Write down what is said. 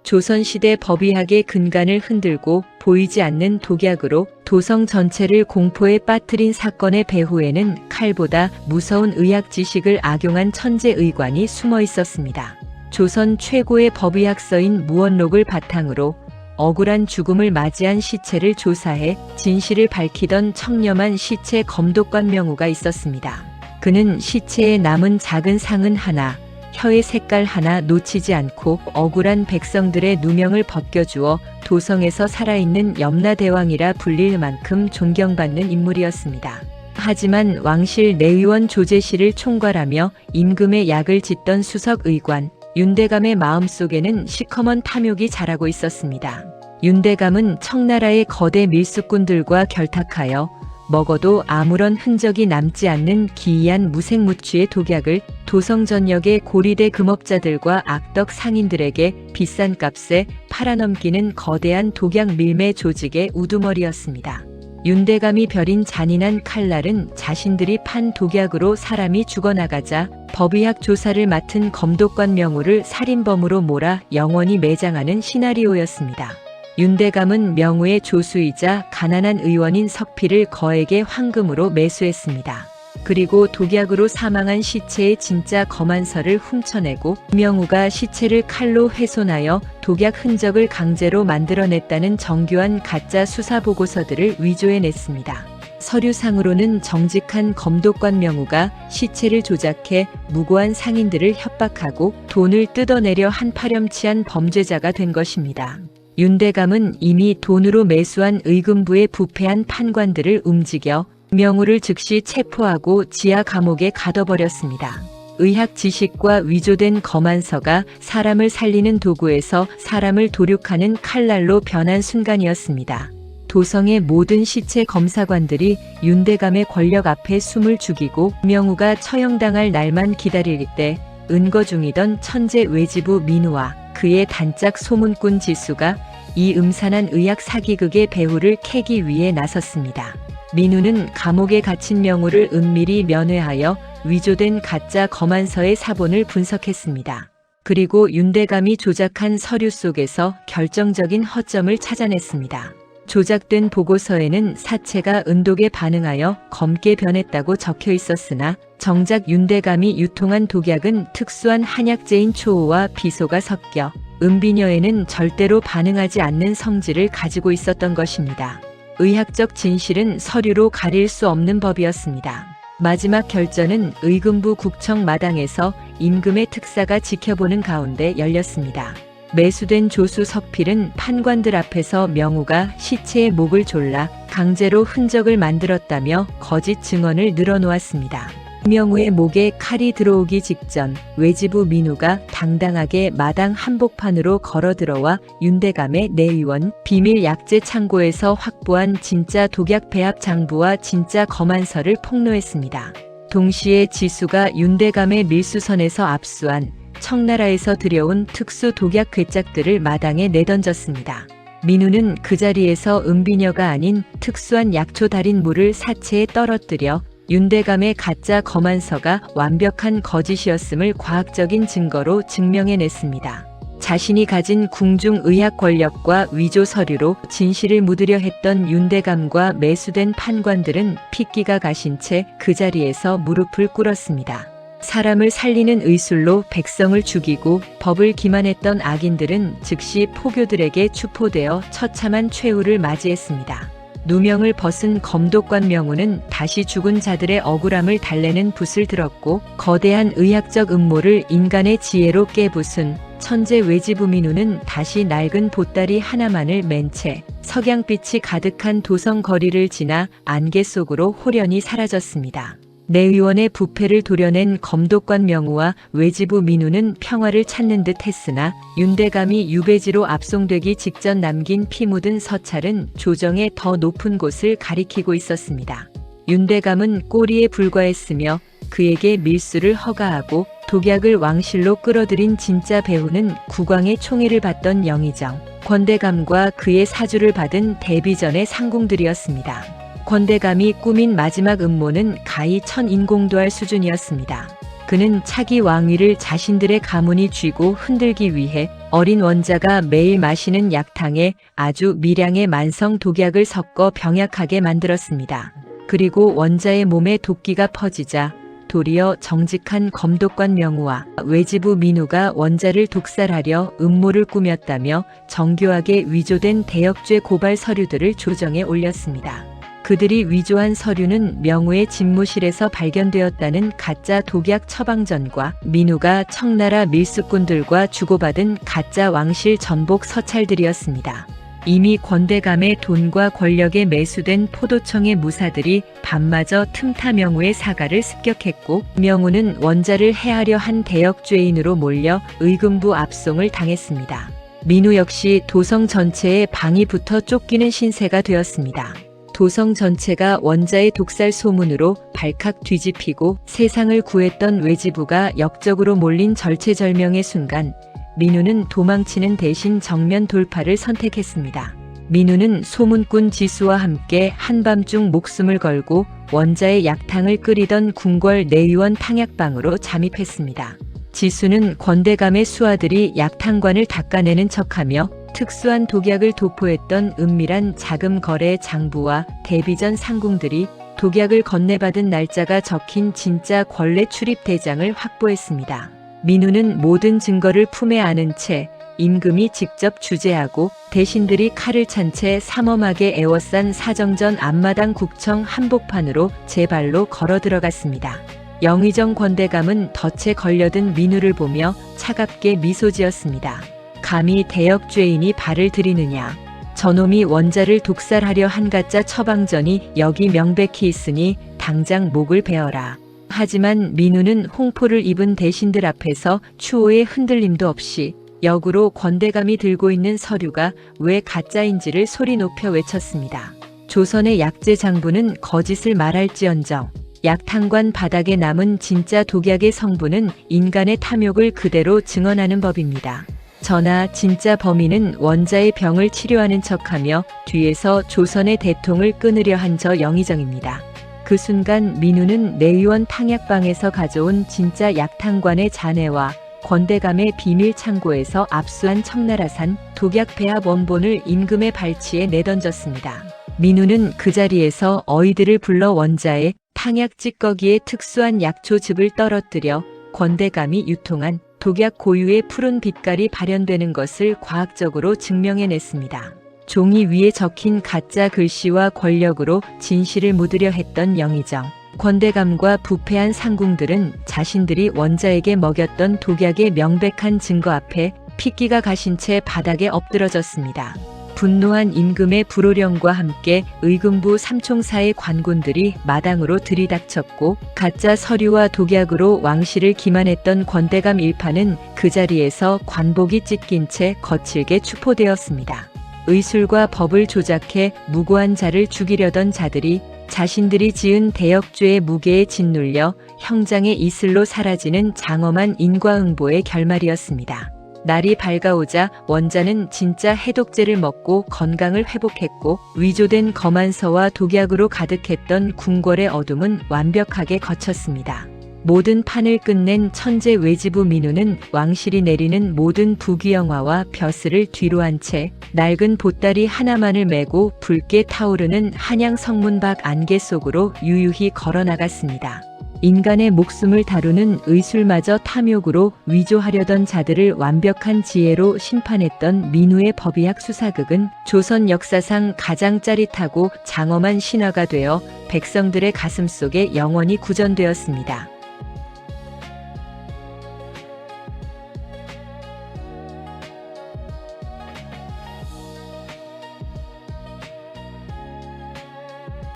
조선시대 법의학의 근간을 흔들고 보이지 않는 독약으로 도성 전체를 공포에 빠뜨린 사건의 배후에는 칼보다 무서운 의학 지식을 악용한 천재 의관이 숨어 있었습니다. 조선 최고의 법의학서인 무원록을 바탕으로 억울한 죽음을 맞이한 시체를 조사해 진실을 밝히던 청렴한 시체 검독관 명우가 있었습니다. 그는 시체에 남은 작은 상흔 하나, 혀의 색깔 하나 놓치지 않고 억울한 백성들의 누명을 벗겨주어 도성에서 살아있는 염라대왕이라 불릴 만큼 존경받는 인물이었습니다. 하지만 왕실 내의원 조재실을 총괄하며 임금의 약을 짓던 수석의관 윤대감의 마음속에는 시커먼 탐욕이 자라고 있었습니다. 윤대감은 청나라의 거대 밀수꾼들과 결탁하여 먹어도 아무런 흔적이 남지 않는 기이한 무색무취의 독약을 도성 전역의 고리대 금업자들과 악덕 상인들에게 비싼 값에 팔아넘기는 거대한 독약 밀매 조직의 우두머리였습니다. 윤대감이 벼린 잔인한 칼날은 자신들이 판 독약으로 사람이 죽어나가자 법의학 조사를 맡은 검독관 명우를 살인범으로 몰아 영원히 매장하는 시나리오였습니다. 윤대감은 명우의 조수이자 가난한 의원인 석필을 거액의 황금으로 매수했습니다. 그리고 독약으로 사망한 시체의 진짜 검안서를 훔쳐내고 명우가 시체를 칼로 훼손하여 독약 흔적을 강제로 만들어냈다는 정교한 가짜 수사보고서들을 위조해냈습니다. 서류상으로는 정직한 검독관 명우가 시체를 조작해 무고한 상인들을 협박하고 돈을 뜯어내려 한 파렴치한 범죄자가 된 것입니다. 윤대감은 이미 돈으로 매수한 의금부의 부패한 판관들을 움직여 명우를 즉시 체포하고 지하 감옥에 가둬버렸습니다. 의학 지식과 위조된 검안서가 사람을 살리는 도구에서 사람을 도륙하는 칼날로 변한 순간이었습니다. 도성의 모든 시체 검사관들이 윤대감의 권력 앞에 숨을 죽이고 명우가 처형당할 날만 기다릴 때 은거 중이던 천재 외지부 민우와 그의 단짝 소문꾼 지수가 이 음산한 의학 사기극의 배후를 캐기 위해 나섰습니다. 민우는 감옥에 갇힌 명우를 은밀히 면회하여 위조된 가짜 검안서의 사본을 분석했습니다. 그리고 윤대감이 조작한 서류 속에서 결정적인 허점을 찾아냈습니다. 조작된 보고서에는 사체가 은독에 반응하여 검게 변했다고 적혀 있었으나 정작 윤대감이 유통한 독약은 특수한 한약재인 초호와 비소가 섞여 은비녀에는 절대로 반응하지 않는 성질을 가지고 있었던 것입니다. 의학적 진실은 서류로 가릴 수 없는 법이었습니다. 마지막 결전은 의금부 국청 마당에서 임금의 특사가 지켜보는 가운데 열렸습니다. 매수된 조수 석필은 판관들 앞에서 명우가 시체의 목을 졸라 강제로 흔적을 만들었다며 거짓 증언을 늘어놓았습니다. 명우의 목에 칼이 들어오기 직전 외지부 민우가 당당하게 마당 한복판으로 걸어들어와 윤대감의 내의원 비밀 약재 창고에서 확보한 진짜 독약 배합 장부와 진짜 검안서를 폭로했습니다. 동시에 지수가 윤대감의 밀수선에서 압수한 청나라에서 들여온 특수 독약 괴짝들을 마당에 내던졌습니다. 민우는 그 자리에서 은비녀가 아닌 특수한 약초 달인 물을 사체에 떨어뜨려 윤대감의 가짜 검안서가 완벽한 거짓이었음을 과학적인 증거로 증명해냈습니다. 자신이 가진 궁중 의학 권력과 위조 서류로 진실을 묻으려 했던 윤대감과 매수된 판관들은 핏기가 가신 채 그 자리에서 무릎을 꿇었습니다. 사람을 살리는 의술로 백성을 죽이고 법을 기만했던 악인들은 즉시 포교들에게 추포되어 처참한 최후를 맞이했습니다. 누명을 벗은 검독관 명우는 다시 죽은 자들의 억울함을 달래는 붓을 들었고 거대한 의학적 음모를 인간의 지혜로 깨부순 천재 외지부 민우는 다시 낡은 보따리 하나만을 맨 채 석양빛이 가득한 도성 거리를 지나 안개 속으로 홀연히 사라졌습니다. 내의원의 부패를 도려낸 검독관 명우와 외지부 민우는 평화를 찾는 듯 했으나 윤대감이 유배지로 압송되기 직전 남긴 피 묻은 서찰은 조정의 더 높은 곳을 가리키고 있었습니다. 윤대감은 꼬리에 불과했으며 그에게 밀수를 허가하고 독약을 왕실로 끌어들인 진짜 배후는 국왕의 총애를 받던 영의정, 권대감과 그의 사주를 받은 대비전의 상궁들이었습니다. 권대감이 꾸민 마지막 음모는 가히 천인공도할 수준이었습니다. 그는 차기 왕위를 자신들의 가문이 쥐고 흔들기 위해 어린 원자가 매일 마시는 약탕에 아주 미량의 만성 독약을 섞어 병약하게 만들었습니다. 그리고 원자의 몸에 도끼가 퍼지자 도리어 정직한 검독관 명우와 외지부 민우가 원자를 독살하려 음모를 꾸몄다며 정교하게 위조된 대역죄 고발 서류들을 조정에 올렸습니다. 그들이 위조한 서류는 명우의 집무실에서 발견되었다는 가짜 독약 처방전과 민우가 청나라 밀수꾼들과 주고받은 가짜 왕실 전복 서찰들이었습니다. 이미 권대감의 돈과 권력에 매수된 포도청의 무사들이 밤마저 틈타 명우의 사가를 습격했고 명우는 원자를 해하려 한 대역죄인으로 몰려 의금부 압송을 당했습니다. 민우 역시 도성 전체에 방이 붙어 쫓기는 신세가 되었습니다. 도성 전체가 원자의 독살 소문으로 발칵 뒤집히고 세상을 구했던 외지부가 역적으로 몰린 절체절명의 순간 민우는 도망치는 대신 정면 돌파를 선택했습니다. 민우는 소문꾼 지수와 함께 한밤중 목숨을 걸고 원자의 약탕을 끓이던 궁궐 내위원 탕약방으로 잠입했습니다. 지수는 권대감의 수하들이 약탕관을 닦아내는 척하며 특수한 독약을 도포했던 은밀한 자금 거래 장부와 데뷔전 상궁들이 독약을 건네받은 날짜가 적힌 진짜 권례 출입 대장을 확보했습니다. 민우는 모든 증거를 품에 안은 채 임금이 직접 주재하고 대신들이 칼을 찬 채 삼엄하게 에워싼 사정전 앞마당 국청 한복판으로 제 발로 걸어 들어갔습니다. 영의정 권대감은 덫에 걸려든 민우를 보며 차갑게 미소 지었습니다. 감히 대역죄인이 발을 들이느냐. 저놈이 원자를 독살하려 한 가짜 처방전이 여기 명백히 있으니 당장 목을 베어라. 하지만 민우는 홍포를 입은 대신들 앞에서 추호의 흔들림도 없이 역으로 권대감이 들고 있는 서류가 왜 가짜인지를 소리 높여 외쳤습니다. 조선의 약재 장부는 거짓을 말할지언정 약탕관 바닥에 남은 진짜 독약의 성분은 인간의 탐욕을 그대로 증언하는 법입니다. 저나 진짜 범인은 원자의 병을 치료하는 척하며 뒤에서 조선의 대통을 끊으려 한 저 영의정입니다. 그 순간 민우는 내위원 탕약방에서 가져온 진짜 약탕관의 잔해와 권대감의 비밀 창고에서 압수한 청나라산 독약 배합 원본을 임금의 발치에 내던졌습니다. 민우는 그 자리에서 어이들을 불러 원자의 탕약 찌꺼기에 특수한 약초즙을 떨어뜨려 권대감이 유통한 독약 고유의 푸른 빛깔이 발현되는 것을 과학적으로 증명해냈습니다. 종이 위에 적힌 가짜 글씨와 권력으로 진실을 묻으려 했던 영의정, 권대감과 부패한 상궁들은 자신들이 원자에게 먹였던 독약의 명백한 증거 앞에 핏기가 가신 채 바닥에 엎드러졌습니다. 분노한 임금의 불호령과 함께 의금부 삼총사의 관군들이 마당으로 들이닥쳤고 가짜 서류와 독약으로 왕실을 기만했던 권대감 일파는 그 자리에서 관복이 찢긴 채 거칠게 추포되었습니다. 의술과 법을 조작해 무고한 자를 죽이려던 자들이 자신들이 지은 대역죄의 무게에 짓눌려 형장의 이슬로 사라지는 장엄한 인과응보의 결말이었습니다. 날이 밝아오자 원자는 진짜 해독제를 먹고 건강을 회복했고 위조된 검안서와 독약으로 가득했던 궁궐의 어둠은 완벽하게 걷혔습니다. 모든 판을 끝낸 천재 외지부 민우는 왕실이 내리는 모든 부귀영화와 벼슬을 뒤로 한 채 낡은 보따리 하나만을 메고 붉게 타오르는 한양 성문 밖 안개 속으로 유유히 걸어나갔습니다. 인간의 목숨을 다루는 의술마저 탐욕으로 위조하려던 자들을 완벽한 지혜로 심판했던 민우의 법의학 수사극은 조선 역사상 가장 짜릿하고 장엄한 신화가 되어 백성들의 가슴 속에 영원히 구전되었습니다.